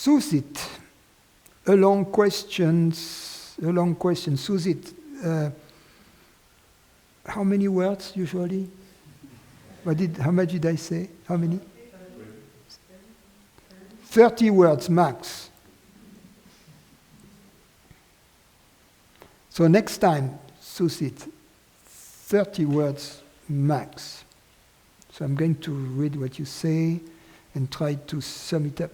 Susit, a long question. Susit, how many words usually? How much did I say? How many? 30 words max. So next time, Susit, 30 words max. So I'm going to read what you say and try to sum it up.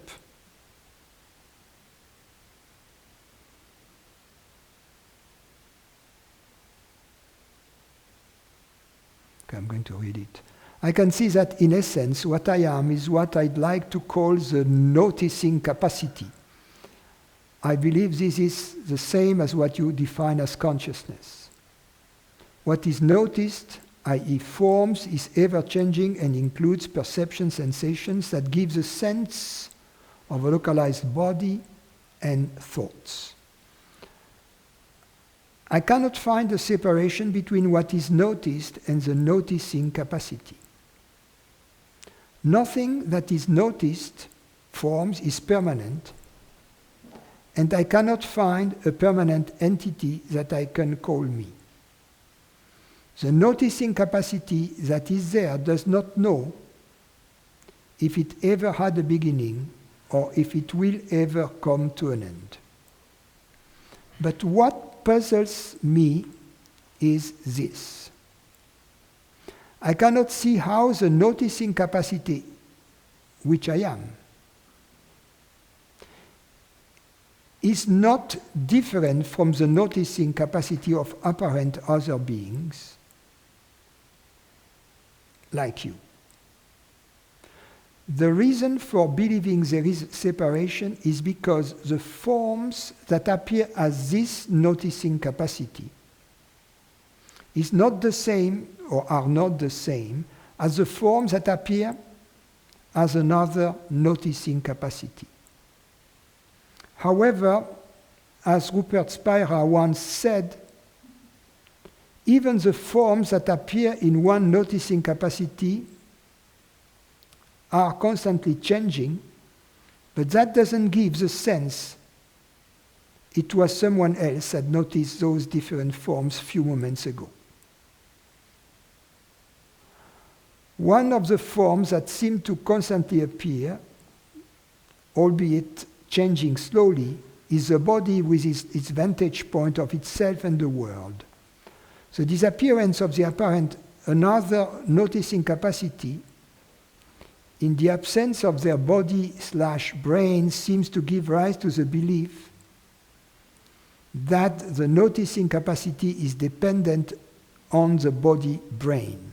Okay, I'm going to read it. I can see that in essence what I am is what I'd like to call the noticing capacity. I believe this is the same as what you define as consciousness. What is noticed, i.e. forms, is ever-changing and includes perception sensations that gives a sense of a localized body and thoughts. I cannot find a separation between what is noticed and the noticing capacity. Nothing that is noticed, forms, is permanent, and I cannot find a permanent entity that I can call me. The noticing capacity that is there does not know if it ever had a beginning or if it will ever come to an end. But what puzzles me is this. I cannot see how the noticing capacity, which I am, is not different from the noticing capacity of apparent other beings like you. The reason for believing there is separation is because the forms that appear as this noticing capacity is not the same or are not the same as the forms that appear as another noticing capacity. However, as Rupert Spira once said, even the forms that appear in one noticing capacity are constantly changing, but that doesn't give the sense it was someone else that noticed those different forms a few moments ago. One of the forms that seem to constantly appear, albeit changing slowly, is the body with its vantage point of itself and the world. The disappearance of the apparent another noticing capacity in the absence of their body/brain seems to give rise to the belief that the noticing capacity is dependent on the body-brain.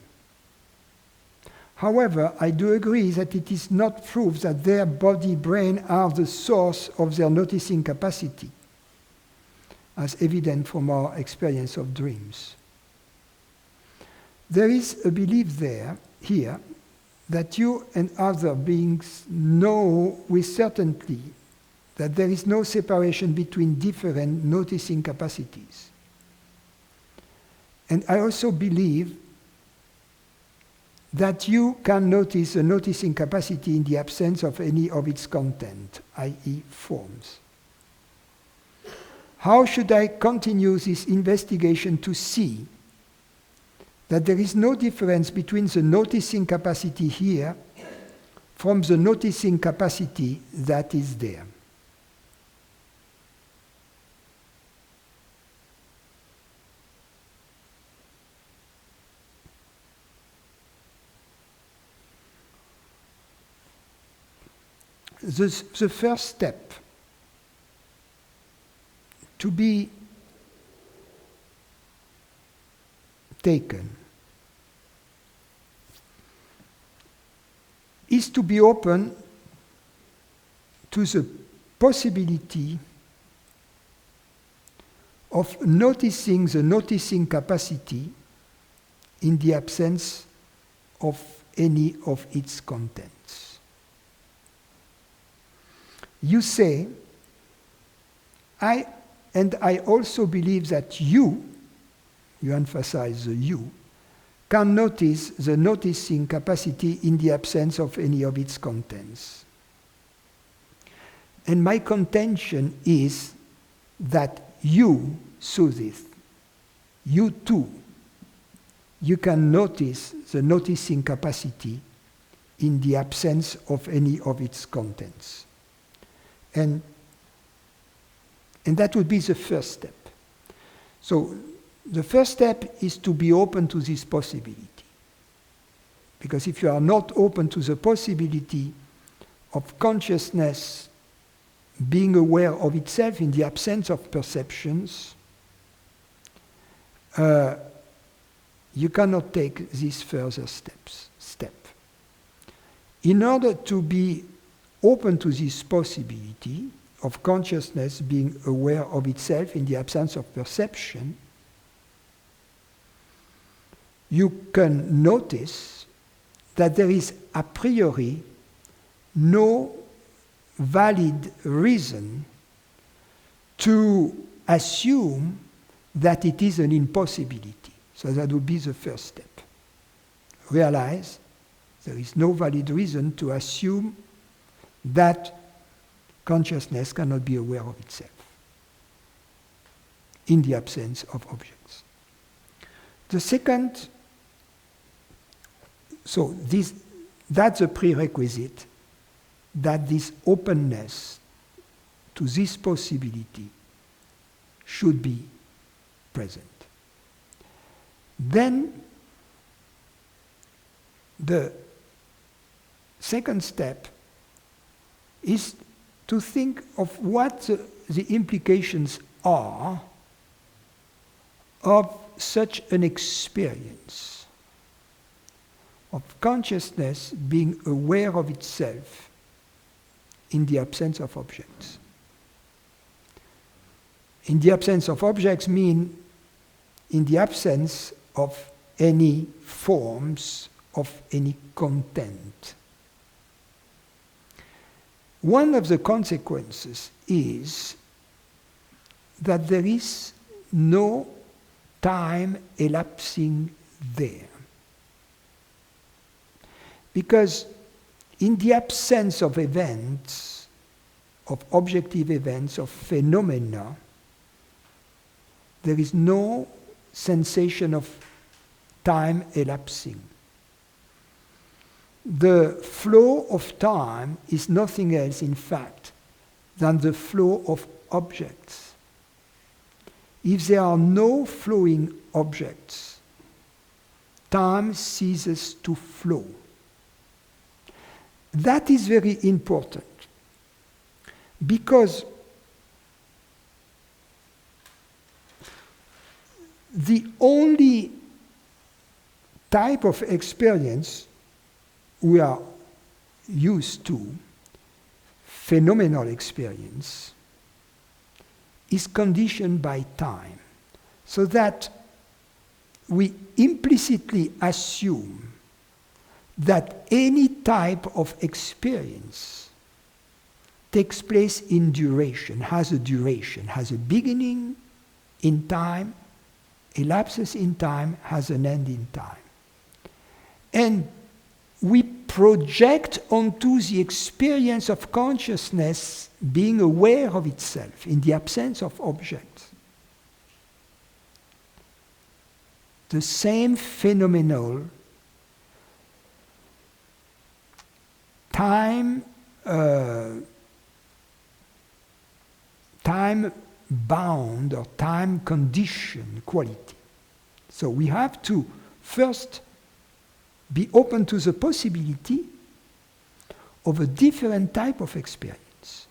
However, I do agree that it is not proof that their body-brain are the source of their noticing capacity, as evident from our experience of dreams. There is a belief here, that you and other beings know with certainty that there is no separation between different noticing capacities. And I also believe that you can notice a noticing capacity in the absence of any of its content, i.e. forms. How should I continue this investigation to see that there is no difference between the noticing capacity here from the noticing capacity that is there? The first step to be taken is to be open to the possibility of noticing the noticing capacity in the absence of any of its contents. You say, I also believe that you emphasize the you, can notice the noticing capacity in the absence of any of its contents. And my contention is that you saw this. You too. You can notice the noticing capacity in the absence of any of its contents. And that would be the first step. So the first step is to be open to this possibility. Because if you are not open to the possibility of consciousness being aware of itself in the absence of perceptions, you cannot take these further step. In order to be open to this possibility of consciousness being aware of itself in the absence of perception, you can notice that there is a priori no valid reason to assume that it is an impossibility. So that would be the first step. Realize there is no valid reason to assume that consciousness cannot be aware of itself in the absence of objects. The second, so that's a prerequisite that this openness to this possibility should be present. Then the second step is to think of what the implications are of such an experience of consciousness being aware of itself in the absence of objects. In the absence of objects mean in the absence of any forms of any content. One of the consequences is that there is no time elapsing there. Because in the absence of events, of objective events, of phenomena, there is no sensation of time elapsing. The flow of time is nothing else, in fact, than the flow of objects. If there are no flowing objects, time ceases to flow. That is very important, because the only type of experience we are used to, phenomenal experience, is conditioned by time, so that we implicitly assume that any type of experience takes place in duration, has a beginning in time, elapses in time, has an end in time. And we project onto the experience of consciousness being aware of itself in the absence of objects the same phenomenal time bound or time conditioned quality. So we have to first be open to the possibility of a different type of experience,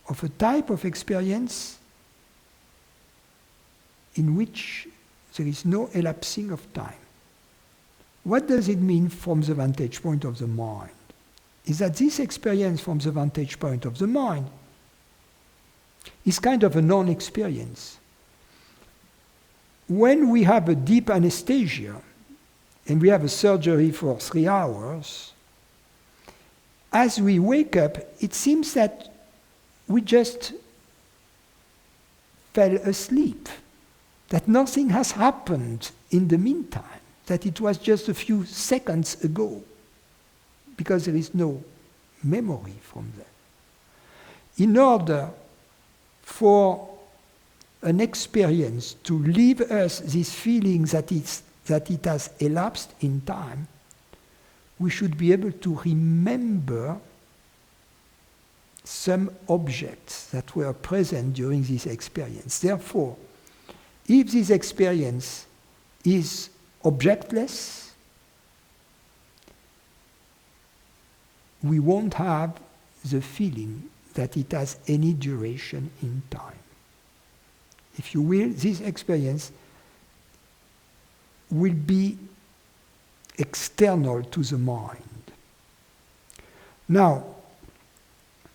of a type of experience in which there is no elapsing of time. What does it mean from the vantage point of the mind? Is that this experience from the vantage point of the mind is kind of a non-experience. When we have a deep anesthesia and we have a surgery for 3 hours, as we wake up, it seems that we just fell asleep, that nothing has happened in the meantime, that it was just a few seconds ago, because there is no memory from that. in order for an experience to leave us this feeling that it has elapsed in time, we should be able to remember some objects that were present during this experience. Therefore, if this experience is objectless, we won't have the feeling that it has any duration in time. If you will, this experience will be external to the mind. Now,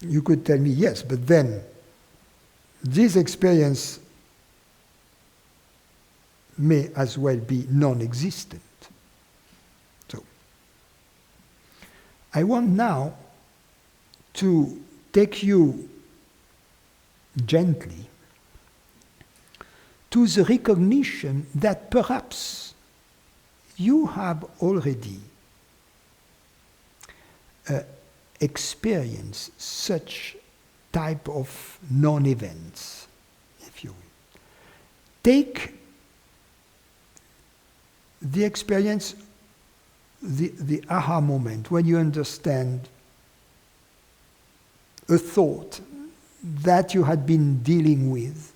you could tell me, yes, but then this experience may as well be non-existent. So, I want now to take you gently to the recognition that perhaps you have already experienced such type of non-events, if you will. Take the experience, the aha moment, when you understand a thought that you had been dealing with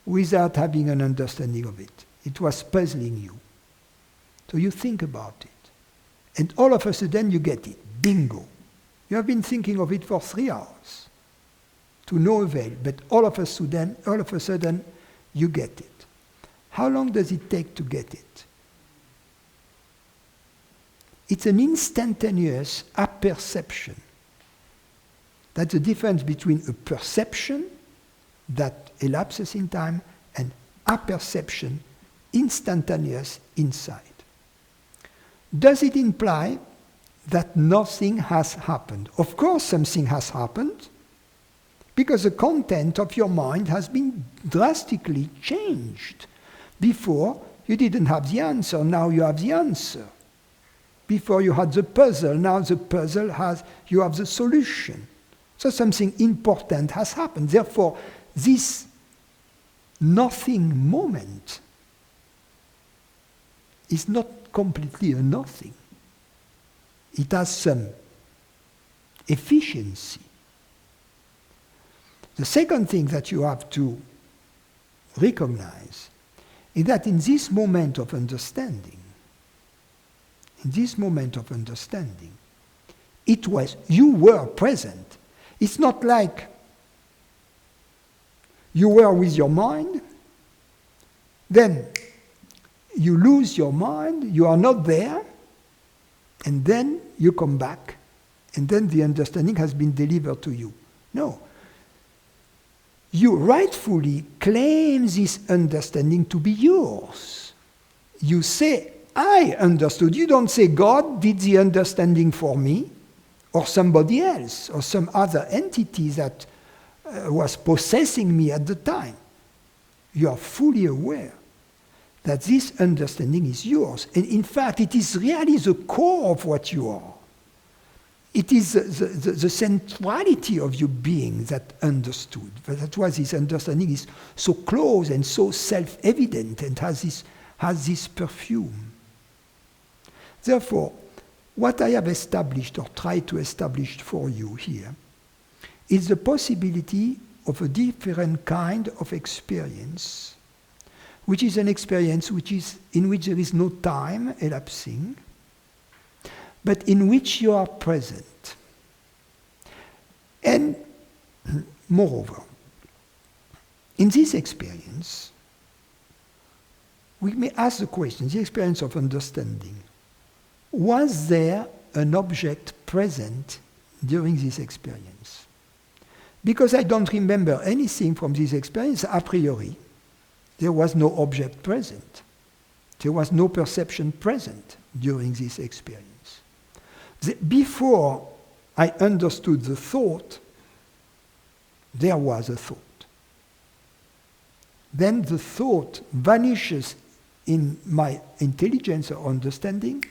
without having an understanding of it. It was puzzling you. So you think about it. And all of a sudden you get it. Bingo. You have been thinking of it for 3 hours. To no avail. But all of a sudden you get it. How long does it take to get it? It's an instantaneous apperception. That's the difference between a perception that elapses in time and apperception, instantaneous insight. Does it imply that nothing has happened? Of course something has happened, because the content of your mind has been drastically changed. Before, you didn't have the answer, now you have the answer. Before you had the puzzle, now the puzzle you have the solution. So something important has happened. Therefore, this nothing moment is not completely a nothing. It has some efficiency. The second thing that you have to recognize is that in this moment of understanding, you were present. It's not like you were with your mind, then you lose your mind, you are not there, and then you come back, and then the understanding has been delivered to you. No. You rightfully claim this understanding to be yours. You say, I understood. You don't say, God did the understanding for me, or somebody else, or some other entity that was possessing me at the time. You are fully aware that this understanding is yours. And in fact, it is really the core of what you are. It is the centrality of your being that understood. That's why this understanding is so close and so self-evident and has this perfume. Therefore, what I have established or tried to establish for you here is the possibility of a different kind of experience, which is an experience in which there is no time elapsing, but in which you are present. And moreover, in this experience, we may ask the question, the experience of understanding, was there an object present during this experience? Because I don't remember anything from this experience a priori, there was no object present. There was no perception present during this experience. Before I understood the thought, there was a thought. Then the thought vanishes in my intelligence or understanding,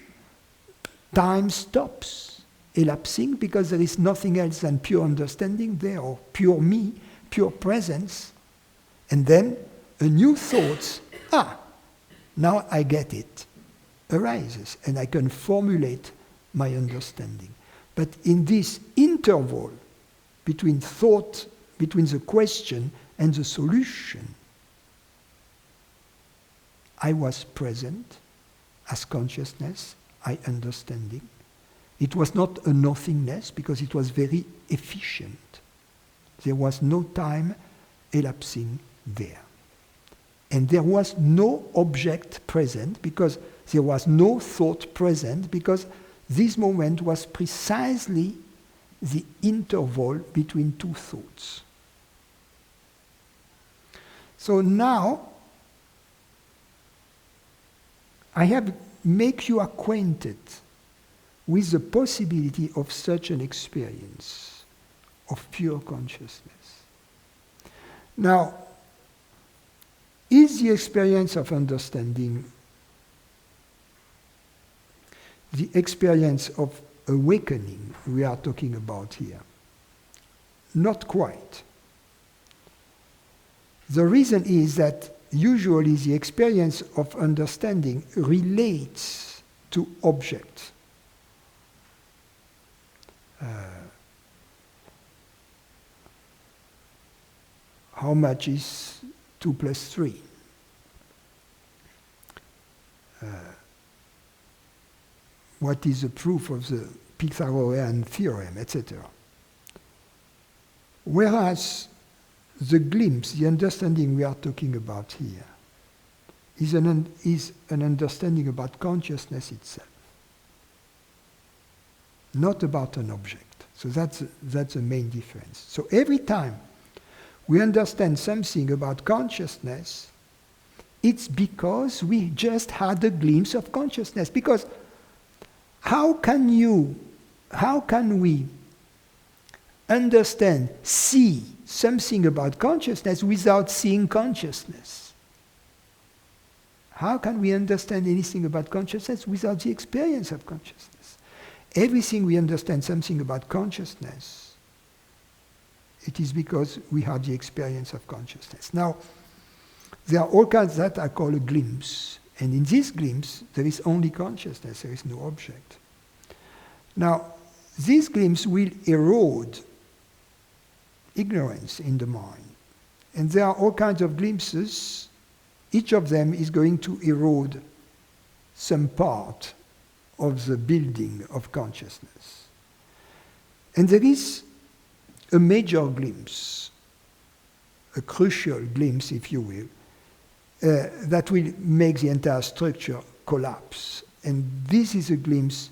time stops, elapsing because there is nothing else than pure understanding there, or pure me, pure presence. And then a new thought, now I get it, arises, and I can formulate my understanding. But in this interval between thought, between the question and the solution, I was present as consciousness, I understanding. It was not a nothingness because it was very efficient. There was no time elapsing there. And there was no object present because there was no thought present because this moment was precisely the interval between two thoughts. So now, I have make you acquainted with the possibility of such an experience of pure consciousness. Now, is the experience of understanding the experience of awakening we are talking about here? Not quite. The reason is that usually the experience of understanding relates to objects. How much is 2 plus 3? What is the proof of the Pythagorean theorem, etc. Whereas the glimpse, the understanding we are talking about here, is an understanding about consciousness itself, not about an object. So that's the main difference. So every time we understand something about consciousness, it's because we just had a glimpse of consciousness. Because how can we understand, see something about consciousness without seeing consciousness? How can we understand anything about consciousness without the experience of consciousness? Everything we understand something about consciousness, it is because we have the experience of consciousness. Now, there are all kinds that I call a glimpse. And in this glimpse, there is only consciousness, there is no object. Now, this glimpse will erode ignorance in the mind. And there are all kinds of glimpses. Each of them is going to erode some part of the building of consciousness. And there is a major glimpse, a crucial glimpse, if you will, that will make the entire structure collapse. And this is a glimpse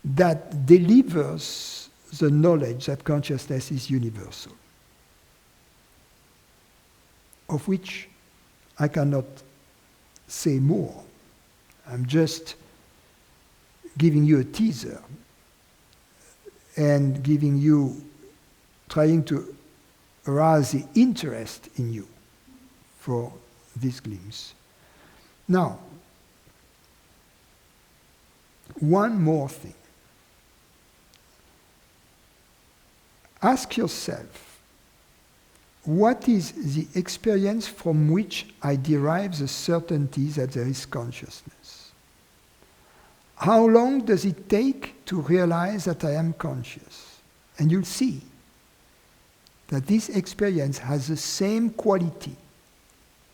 that delivers the knowledge that consciousness is universal, of which I cannot say more. I'm just giving you a teaser and trying to arouse the interest in you for this glimpse. Now, one more thing. Ask yourself, what is the experience from which I derive the certainty that there is consciousness? How long does it take to realize that I am conscious? And you'll see that this experience has the same quality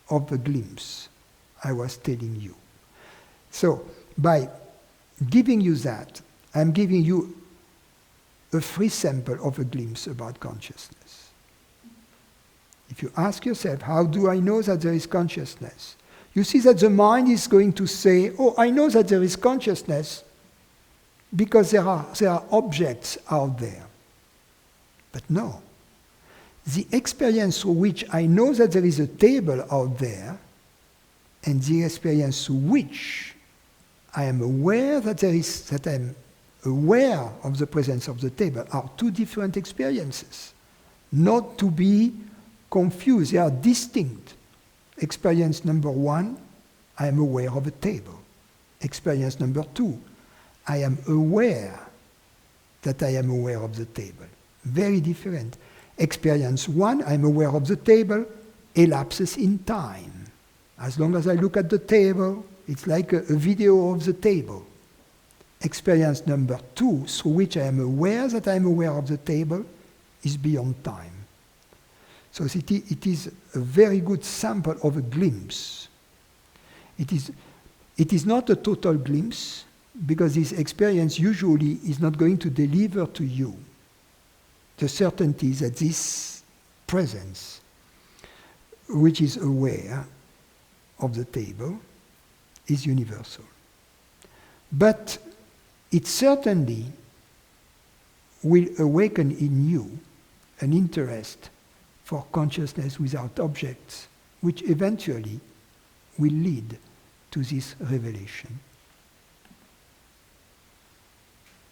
of the glimpse I was telling you. So, by giving you that, I'm giving you a free sample of a glimpse about consciousness. If you ask yourself, how do I know that there is consciousness? You see that the mind is going to say, oh, I know that there is consciousness because there are objects out there. But no. The experience through which I know that there is a table out there, and the experience through which I am aware that I'm aware of the presence of the table, are two different experiences. Not to be confused, they are distinct. Experience number one, I am aware of a table. Experience number two, I am aware that I am aware of the table. Very different. Experience 1, I'm aware of the table, elapses in time. As long as I look at the table, it's like a video of the table. Experience number 2, through which I am aware that I am aware of the table, is beyond time. So it is a very good sample of a glimpse. It is not a total glimpse, because this experience usually is not going to deliver to you the certainty that this presence, which is aware of the table, is universal. But it certainly will awaken in you an interest for consciousness without objects, which eventually will lead to this revelation.